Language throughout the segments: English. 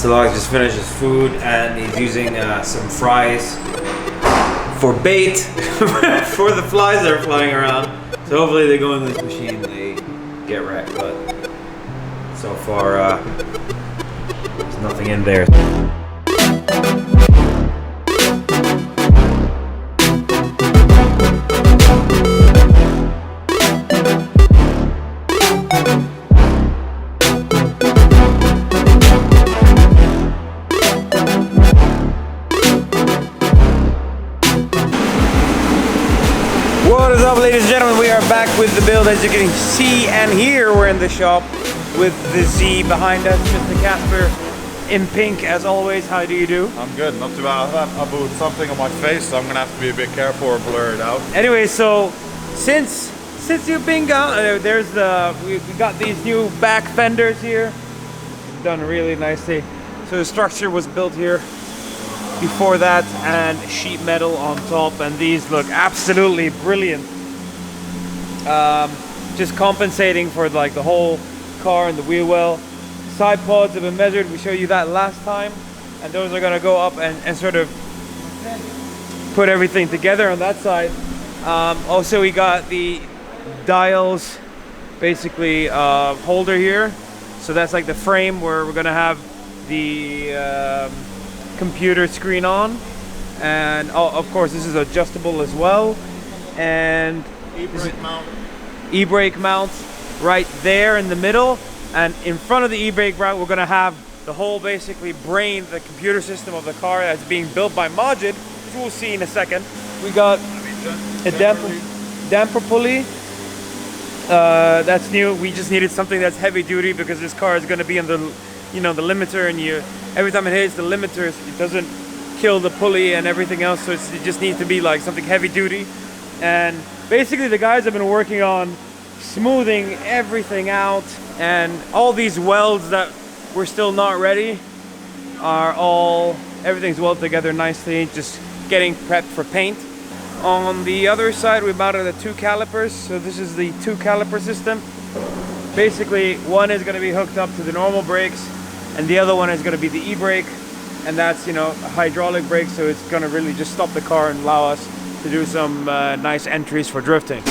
Salak just finished his food and he's using some fries for bait for the flies that are flying around. So hopefully they go in this machine, they get wrecked, but so far there's nothing in there. What is up, ladies and gentlemen? We are back with the build. As you can see and hear, we're in the shop with the Z behind us, Mr. Casper in pink as always. How do you do? I'm good, not too bad. I put something on my face, so I'm gonna have to be a bit careful or blur it out. Anyway, so since you've been gone, we got these new back fenders here, done really nicely. So the structure was built here before that, and sheet metal on top, and these look absolutely brilliant. Just compensating for like the whole car and the wheel well. Side pods have been measured, we showed you that last time, and those are going to go up and sort of put everything together on that side. Also we got the dials basically holder here, so that's like the frame where we're going to have the computer screen on, and of course this is adjustable as well, and e-brake mount right there in the middle, and in front of the e-brake mount we're going to have the whole basically brain, the computer system of the car that's being built by Majid, which we'll see in a second. We got a damper pulley. That's new. We just needed something that's heavy duty because this car is going to be on the the limiter, and every time it hits the limiters it doesn't kill the pulley and everything else, so it just needs to be like something heavy duty. And basically the guys have been working on smoothing everything out, and all these welds that were still not ready are everything's welded together nicely, just getting prepped for paint. On the other side we mounted the 2 calipers, so this is the 2 caliper system. Basically one is going to be hooked up to the normal brakes, and the other one is going to be the e-brake, and that's a hydraulic brake, so it's going to really just stop the car and allow us to do some nice entries for drifting.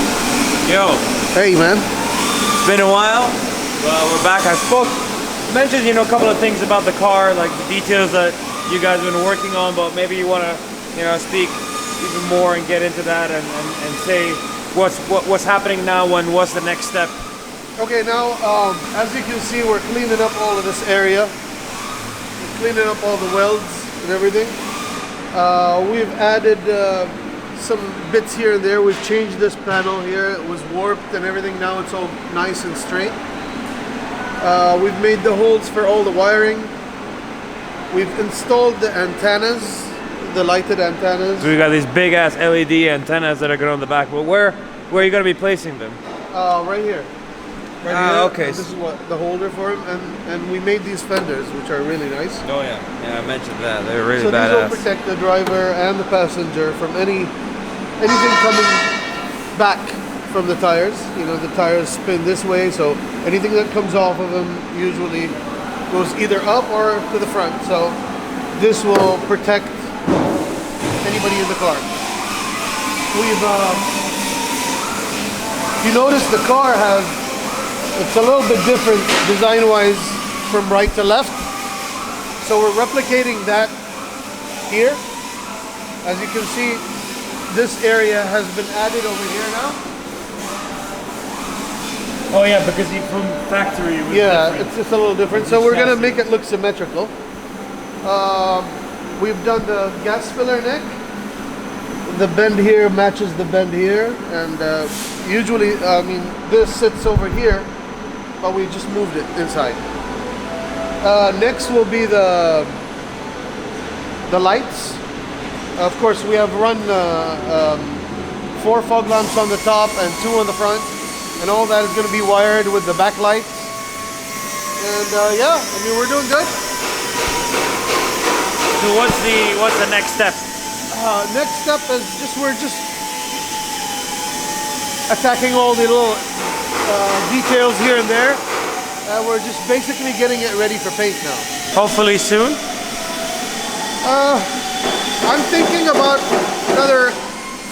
Yo! Hey man! It's been a while. We're back. I mentioned a couple of things about the car, like the details that you guys have been working on, but maybe you want to speak even more and get into that and say what's happening now and what's the next step. Okay, now as you can see, we're cleaning up all of this area. We're cleaning up all the welds and everything. We've added some bits here and there. We've changed this panel here. It was warped and everything. Now it's all nice and straight. We've made the holes for all the wiring. We've installed the antennas, the lighted antennas. So we got these big ass LED antennas that are going on the back. But where are you going to be placing them? Right here. Right here. Okay. This is what the holder for them, and we made these fenders, which are really nice. Oh yeah, I mentioned that. They're really so badass. these will protect the driver and the passenger from anything coming back from the tires. The tires spin this way, so anything that comes off of them usually goes either up or to the front. So this will protect anybody in the car. You notice the car it's a little bit different design-wise from right to left. So we're replicating that here. As you can see, this area has been added over here now. Oh yeah, because from factory it was different. It's a little different. So we're gonna make it look symmetrical. We've done the gas filler neck. The bend here matches the bend here, and usually, this sits over here, but we just moved it inside. Next will be the lights. Of course, we have run 4 fog lamps on the top and 2 on the front, and all that is going to be wired with the backlights. And we're doing good. So what's the next step? Next step is we're just attacking all the little details here and there. We're just basically getting it ready for paint now. hopefully soon? I'm thinking about another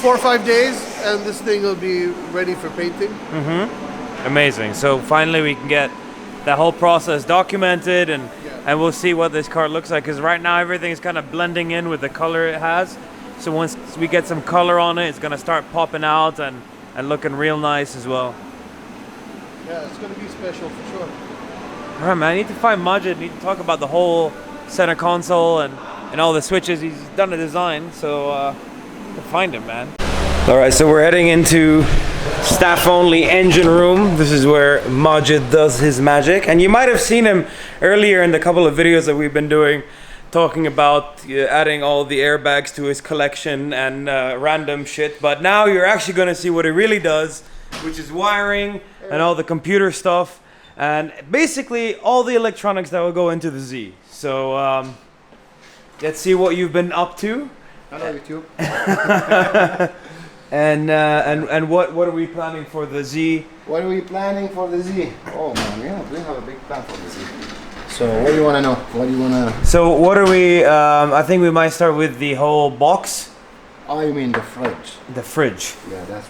4 or 5 days, and this thing will be ready for painting. Amazing. So finally we can get the whole process documented, and we'll see what this car looks like, because right now everything's kind of blending in with the color it has. So once we get some color on it, it's going to start popping out and looking real nice as well. Yeah, it's going to be special for sure. All right, man, I need to find Majid. I need to talk about the whole center console and all the switches. He's done a design, so to find him, man. All right, so we're heading into staff-only engine room. This is where Majid does his magic, and you might have seen him earlier in the couple of videos that we've been doing, talking about adding all the airbags to his collection and random shit. But now you're actually going to see what he really does, which is wiring and all the computer stuff, and basically all the electronics that will go into the Z. So let's see what you've been up to. Hello, YouTube. And what are we planning for the Z? What are we planning for the Z? Oh man, we have a big plan for the Z. So what do you want to know? What do you want to... So what are we, I think we might start with the whole box. Oh, you mean the fridge? The fridge. Yeah, that's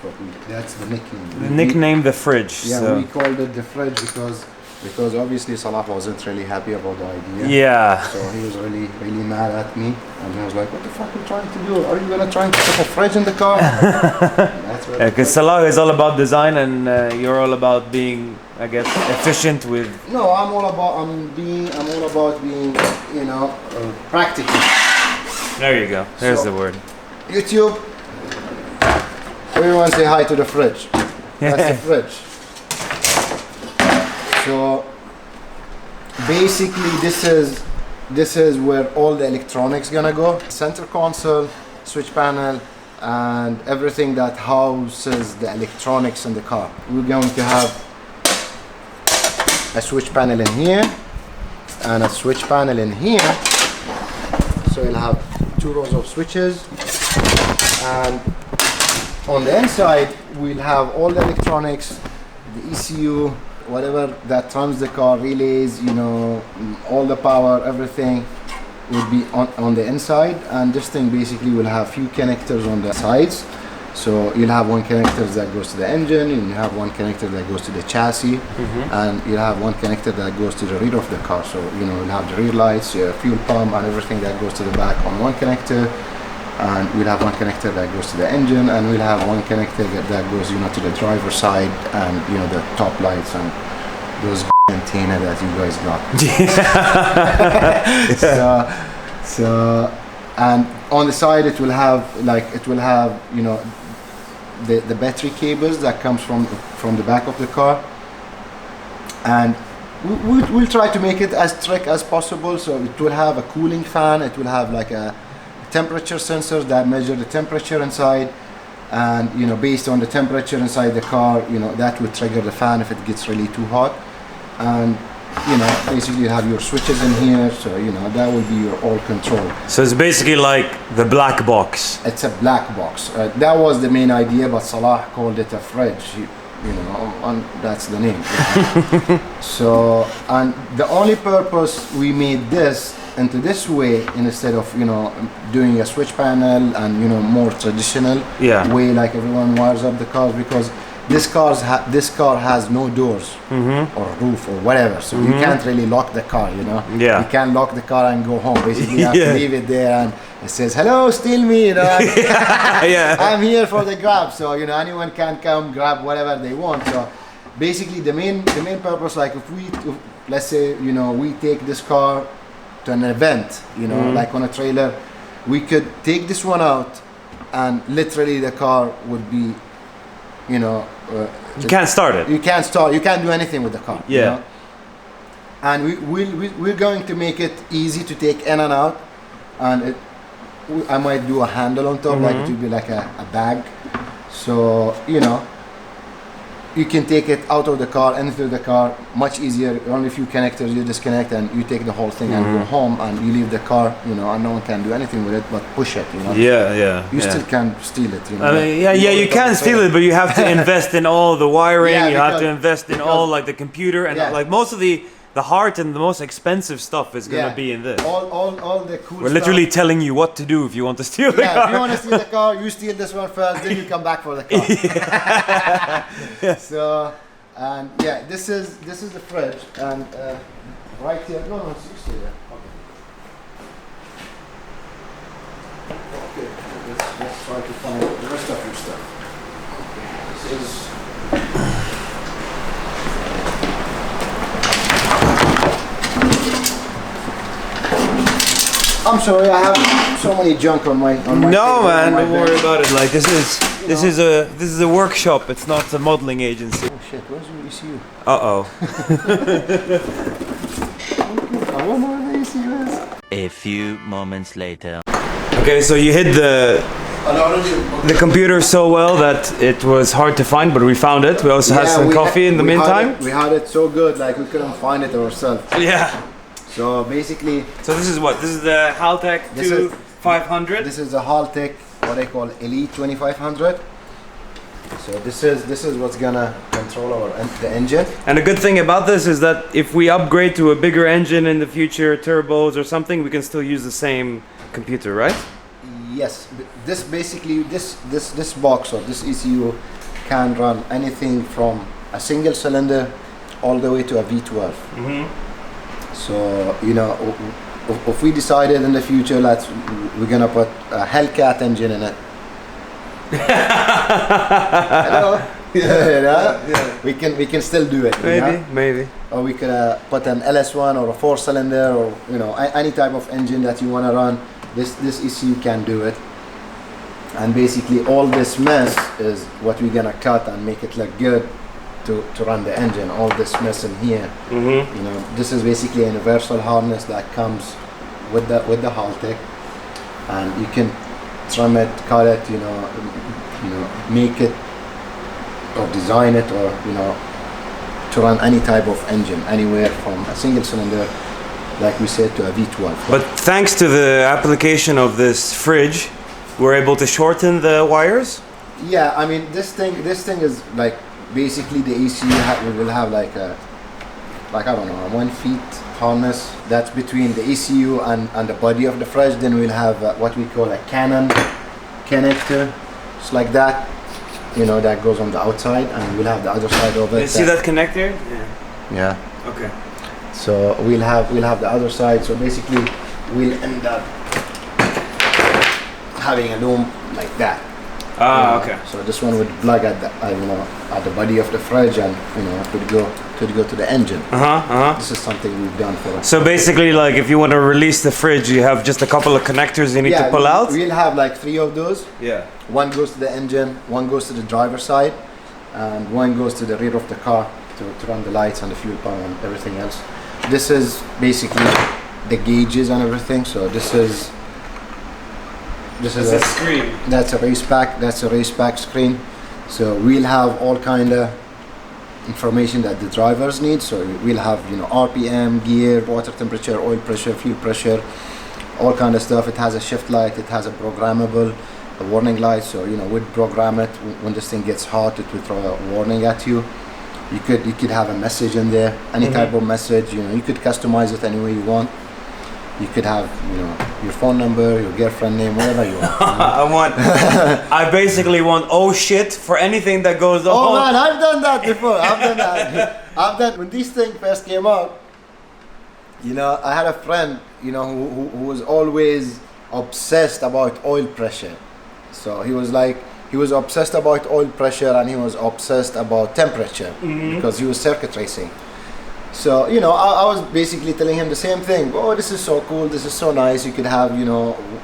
the nickname. The nickname, the fridge. Yeah, so. we called it the fridge because obviously Salah wasn't really happy about the idea. Yeah. So he was really mad at me, and he was like, "What the fuck are you trying to do? Are you gonna try to put a fridge in the car?" That's what. Because Salah is all about design, and you're all about being, I guess, efficient with. No, I'm all about being, you know, practical. There you go. There's So- the word. YouTube, everyone say hi to the fridge. That's the fridge. So basically this is where all the electronics gonna go. Center console, switch panel, and everything that houses the electronics in the car. We're going to have a switch panel in here and a switch panel in here. So you'll have 2 rows of switches, and on the inside we'll have all the electronics, the ECU, whatever that runs the car, relays, you know, all the power, everything will be on the inside. And this thing basically will have few connectors on the sides. So you'll have one connector that goes to the engine, and you have one connector that goes to the chassis, and you'll have one connector that goes to the rear of the car. So you know, you'll have the rear lights, your fuel pump, and everything that goes to the back on one connector. And we'll have one connector that goes to the engine, and we'll have one connector that goes, you know, to the driver's side, and you know, the top lights and those antenna that you guys got. so and on the side it will have you know, the battery cables that comes from the back of the car, and we'll try to make it as trick as possible. So it will have a cooling fan, it will have like a temperature sensor that measure the temperature inside, and you know, based on the temperature inside the car, you know, that will trigger the fan if it gets really too hot. And you know, basically you have your switches in here, so you know, that will be your all control. So it's basically like the black box. It's a black box. That was the main idea, but Salah called it a fridge, you know, and that's the name. So, and the only purpose we made this into this way, instead of, you know, doing a switch panel and, you know, more traditional way like everyone wires up the cars, because this car has no doors or roof or whatever, so you can't really lock the car, you know. You can't lock the car and go home. Basically you have to leave it there, and it says, "Hello, steal me," you know. I'm here for the grab, so you know, anyone can come grab whatever they want. So basically the main purpose, like if let's say, you know, we take this car to an event, you know, like on a trailer, we could take this one out, and literally the car would be, you know, you can't start it. You can't start. You can't do anything with the car. Yeah. You know? And we're going to make it easy to take in and out, and I might do a handle on top, like it will be like a bag. So you know, you can take it out of the car, into the car, much easier. Only a few connectors, you disconnect and you take the whole thing and go home, and you leave the car, you know, and no one can do anything with it but push it, you know. You still can steal it, you know. I mean, you can steal it, but you have to invest in all the wiring. You have to invest in all like the computer and like most of the the heart and the most expensive stuff is gonna Yeah. be in this. All the cool We're stuff. literally telling you what to do if you want to steal the Yeah, car. if you want to steal the car, you steal this one first, then you come back for the car. So, and yeah, this is the fridge, and right here. No, you stay there. Okay. Let's try to find the rest of your stuff. Okay. This is. I'm sorry, I have so many junk on my. No table, man, on my don't bed. worry about it. Like this is a workshop. It's not a modeling agency. Oh shit, where's your ECU? Uh-oh. I wonder where the ECU is. A few moments later. Okay, so you hid the computer so well that it was hard to find, but we found it. We also had some coffee in the meantime. We had it so good, like we couldn't find it ourselves. Yeah. So basically, So this is what? This is the Haltech This is- 2500. this is the Haltech, what I call Elite 2500. So this is what's gonna control the engine. And the good thing about this is that if we upgrade to a bigger engine in the future, turbos or something, we can still use the same computer, right? Yes, this basically this box or this ECU can run anything from a single cylinder all the way to a V12. So you know, if we decided in the future that we're gonna put a Hellcat engine in it, hello, we can still do it. you know? Maybe. Or we could put an LS1 or a 4-cylinder or you know any type of engine that you want to run. This ECU can do it. And basically all this mess is what we're gonna cut and make it look good to run the engine. All this mess in here. You know, this is basically a universal harness that comes with the Haltech, and you can trim it, cut it, you know, make it or design it, or you know, to run any type of engine, anywhere from a single cylinder, like we said, to a V12. But thanks to the application of this fridge, we're able to shorten the wires. Yeah, I mean this thing is like basically the ECU will have like a I don't know, a 1 feet harness that's between the ECU and the body of the fridge. Then we'll have what we call a Canon connector, just like that, you know, that goes on the outside, and we'll have the other side of it. You see that connector? Yeah. Okay. So we'll have the other side. So basically, we'll end up having a loom like that. Okay. So this one would plug at the at the body of the fridge, and you know could go to the engine. This is something we've done for us. So basically, like if you want to release the fridge, you have just a couple of connectors you need to pull out. We'll have like 3 of those. Yeah. One goes to the engine, one goes to the driver's side, and one goes to the rear of the car to run the lights and the fuel pump and everything else. This is basically the gauges and everything. So this is a screen. That's a race pack. That's a race pack screen. So we'll have all kind of information that the drivers need. So we'll have RPM, gear, water temperature, oil pressure, fuel pressure, all kind of stuff. It has a shift light. It has a programmable warning light. So we'd program it when this thing gets hot. It will throw a warning at you. You could have a message in there, any type of message. You could customize it any way you want. You could have, your phone number, your girlfriend name, whatever you want. I basically want oh shit for anything that goes on. Oh man, I've done that before. I've done when these things first came out. I had a friend, who was always obsessed about oil pressure. So he was obsessed about oil pressure, and he was obsessed about temperature because he was circuit racing. So, I was basically telling him the same thing. Oh, this is so cool. This is so nice. You could have,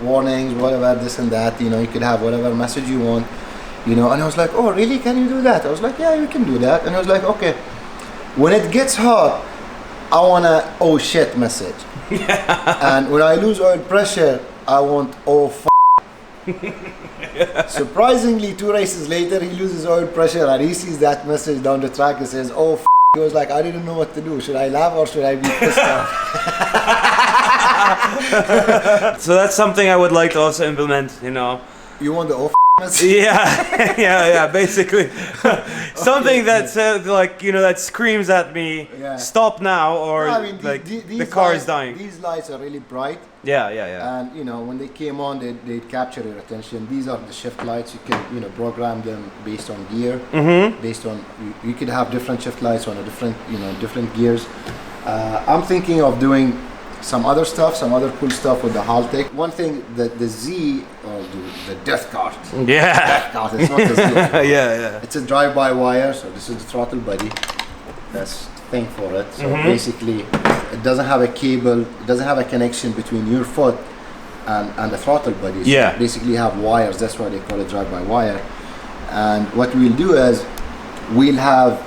warnings, whatever, this and that. You could have whatever message you want. And I was like, oh, really? Can you do that? I was like, yeah, you can do that. And I was like, okay. When it gets hot, I want a oh shit message. And when I lose oil pressure, I want oh f. Surprisingly, 2 races later, he loses oil pressure and he sees that message down the track and says, oh f. He was like, I didn't know what to do. Should I laugh or should I be pissed off? So that's something I would like to also implement, You want the off? Yeah, yeah, basically. Something that says, like, you know, that screams at me, Yeah. stop now, or No, I mean, like these the car lights, is dying. These lights are really bright, Yeah, yeah, yeah. and you know when they came on, they capture your attention. These are the shift lights. You can program them based on gear, based on you could have different shift lights on a different gears. I'm thinking of doing some other stuff, some other cool stuff with the Haltech. One thing that the Z or the Death Kart. Yeah. Death Kart, it's not the Z. Yeah, yeah. It's a drive-by-wire, so this is the throttle body. That's the thing for it. So basically, it doesn't have a cable, it doesn't have a connection between your foot and the throttle body. So Yeah. basically you have wires, that's why they call it drive-by-wire. And what we'll do is, we'll have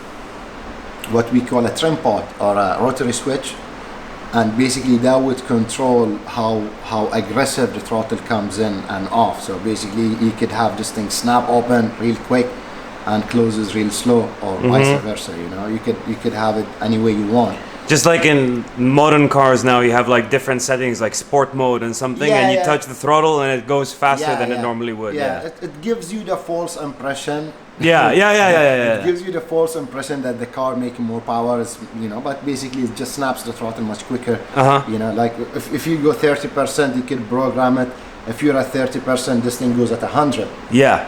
what we call a trim pot or a rotary switch, and basically that would control how aggressive the throttle comes in and off. So basically you could have this thing snap open real quick and closes real slow, or vice versa. You could have it any way you want. Just like in modern cars now, you have like different settings, like sport mode and something, and you touch the throttle and it goes faster than it normally would. Yeah, It gives you the false impression. Yeah. It gives you the false impression that the car making more power is, but basically it just snaps the throttle much quicker. Like if you go 30%, you can program it. If you're at 30%, this thing goes at 100. Yeah.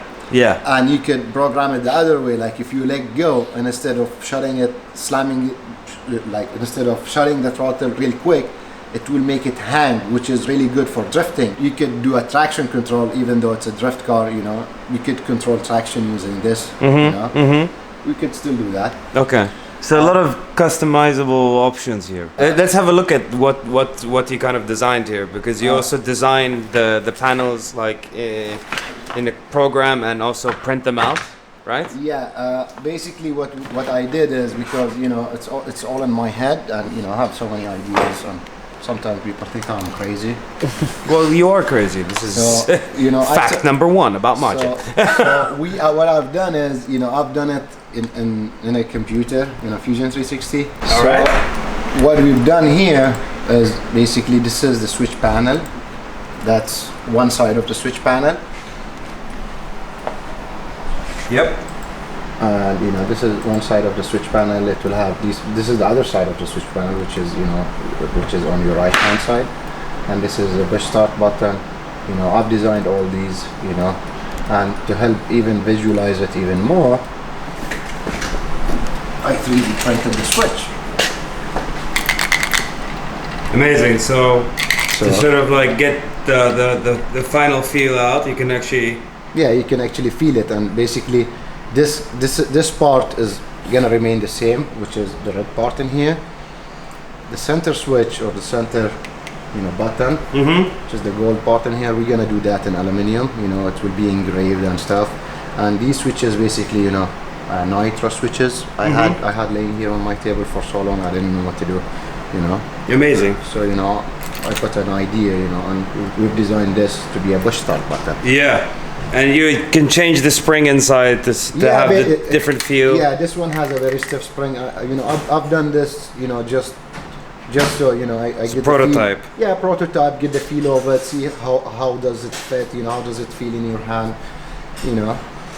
And you could program it the other way, like if you let go and instead of shutting it, slamming it, like instead of shutting the throttle real quick, it will make it hang, which is really good for drifting. You could do a traction control, even though it's a drift car, you could control traction using this, We could still do that. Okay. So a lot of customizable options here. Let's have a look at what you kind of designed here, because you also designed the panels like in the program and also print them out, right? Yeah, basically what I did is, because it's all in my head, and I have so many ideas, and sometimes people think I'm crazy. Well, you are crazy. This is fact number one about Majid. So what I've done is, I've done it in a computer, Fusion 360. All right. What we've done here is basically, this is the switch panel. That's one side of the switch panel. Yep. And this is one side of the switch panel. It will have these. This is the other side of the switch panel, which is on your right hand side. And this is the push start button. I've designed all these. And to help even visualize it even more, I 3D printed the switch. Amazing. So to sort of like get the final feel out, you can actually. Yeah, you can actually feel it, and basically this part is gonna remain the same, which is the red part in here. The center switch, or the center button, which is the gold part in here, we're gonna do that in aluminium. It will be engraved and stuff. And these switches basically nitro switches I had laying here on my table for so long, I didn't know what to do. Amazing. So I put an idea, and we've designed this to be a push start button. Yeah. And you can change the spring inside to have the different feel. Yeah, this one has a very stiff spring. I've done this, just so I get prototype. The feel. Yeah, prototype. Get the feel of it. See how does it fit. How does it feel in your hand.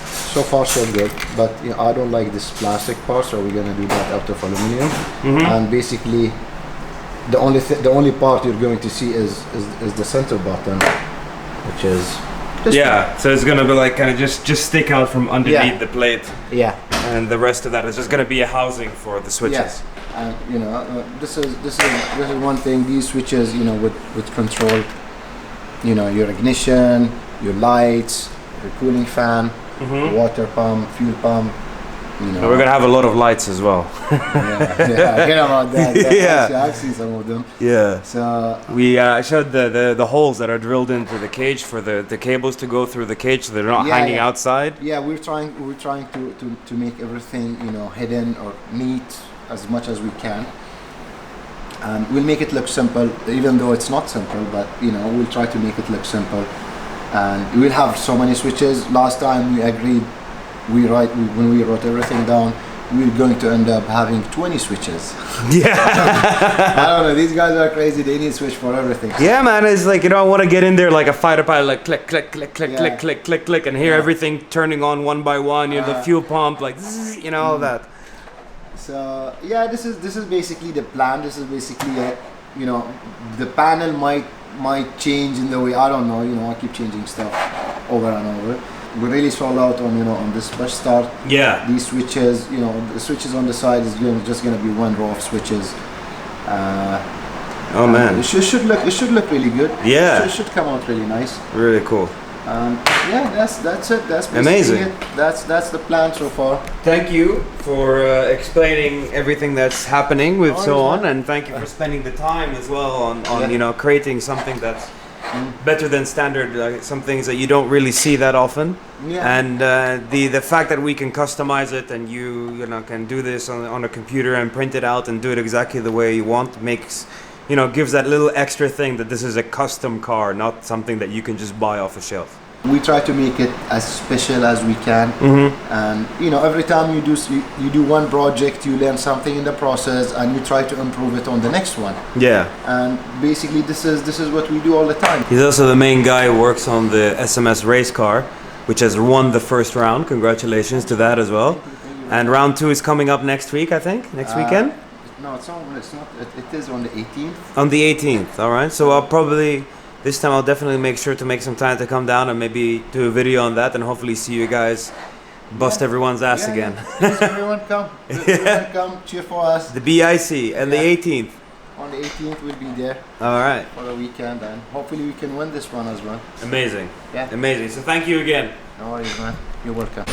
So far so good. But I don't like this plastic part, so we're gonna do that out of aluminum. And basically, the only part you're going to see is the center button, which is. So it's gonna be like kind of just stick out from underneath the plate. Yeah. And the rest of that is just gonna be a housing for the switches. Yes. And this is one thing. These switches, would control, your ignition, your lights, your cooling fan, water pump, fuel pump. We're gonna have a lot of lights as well. I hear about that. Actually, I've seen some of them. Yeah. So we showed the holes that are drilled into the cage for the cables to go through the cage, so they're not hanging outside. Yeah, we're trying to make everything hidden or neat as much as we can. And we'll make it look simple, even though it's not simple. But we'll try to make it look simple. And we'll have so many switches. Last time we agreed. When we wrote everything down, we're going to end up having 20 switches. Yeah. I don't know, these guys are crazy, they need switch for everything. Yeah, man, it's like, you know, I want to get in there like a fighter pilot, like click, click, click, click, Yeah. click, click, click, click, and hear everything turning on one by one, you know, the fuel pump, like, zzz, you know, all that. So yeah, this is basically the plan. This is basically it. You know, the panel might change in the way, I don't know, you know, I keep changing stuff over and over. We're really sold out on, you know, on this push start. Yeah. These switches, you know, the switches on the side is just gonna be one row of switches. Oh man, It should look really good. Yeah. It should come out really nice. really cool. Yeah, that's it. That's basically Amazing. it. That's the plan so far. Thank you for explaining everything that's happening with so Always, on, man. and thank you for spending the time as well on Yeah. you know, creating something that's better than standard, like some things that you don't really see that often. Yeah. And the fact that we can customize it and you know, can do this on a computer and print it out and do it exactly the way you want makes, you know, gives that little extra thing that this is a custom car, not something that you can just buy off a shelf. We try to make it as special as we can, and you know, every time you do one project, you learn something in the process, and you try to improve it on the next one. Yeah. And basically, this is what we do all the time. He's also the main guy who works on the SMS race car, which has won the first round. Congratulations to that as well. And round 2 is coming up next week, I think, next weekend. No, it's not. It is on the 18th. On the 18th, all right. So I'll probably, this time I'll definitely make sure to make some time to come down and maybe do a video on that and hopefully see you guys bust everyone's ass again. Yeah. Please, everyone come. Everyone come, cheer for us. The BIC and the Yeah. 18th. On the 18th, we'll be there All right. for the weekend, and hopefully we can win this one as well. Amazing. Yeah. Amazing. So thank you again. No worries, man. You're welcome.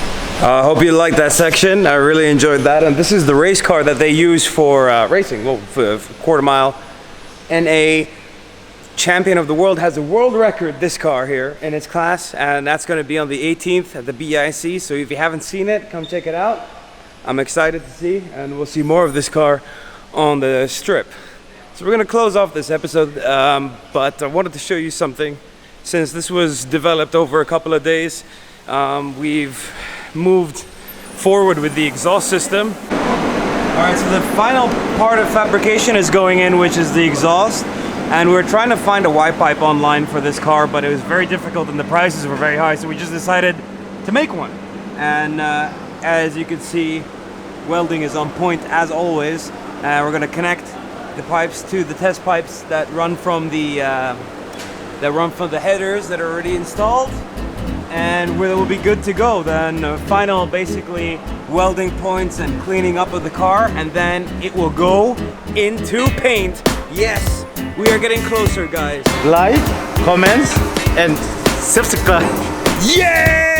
I hope you liked that section. I really enjoyed that. And this is the race car that they use for racing, well, for quarter mile. And a champion of the world has a world record, this car here, in its class. And that's going to be on the 18th at the BIC. So if you haven't seen it, come check it out. I'm excited to see. And we'll see more of this car on the strip. So we're going to close off this episode. But I wanted to show you something. Since this was developed over a couple of days, we've moved forward with the exhaust system. All right, so the final part of fabrication is going in, which is the exhaust. And we're trying to find a Y pipe online for this car, but it was very difficult and the prices were very high, so we just decided to make one. And as you can see, welding is on point as always. We're going to connect the pipes to the test pipes that run from the headers that are already installed, and we'll be good to go. Then final basically welding points and cleaning up of the car, and then it will go into paint. Yes, we are getting closer, guys. Like, comments, and subscribe. Yeah!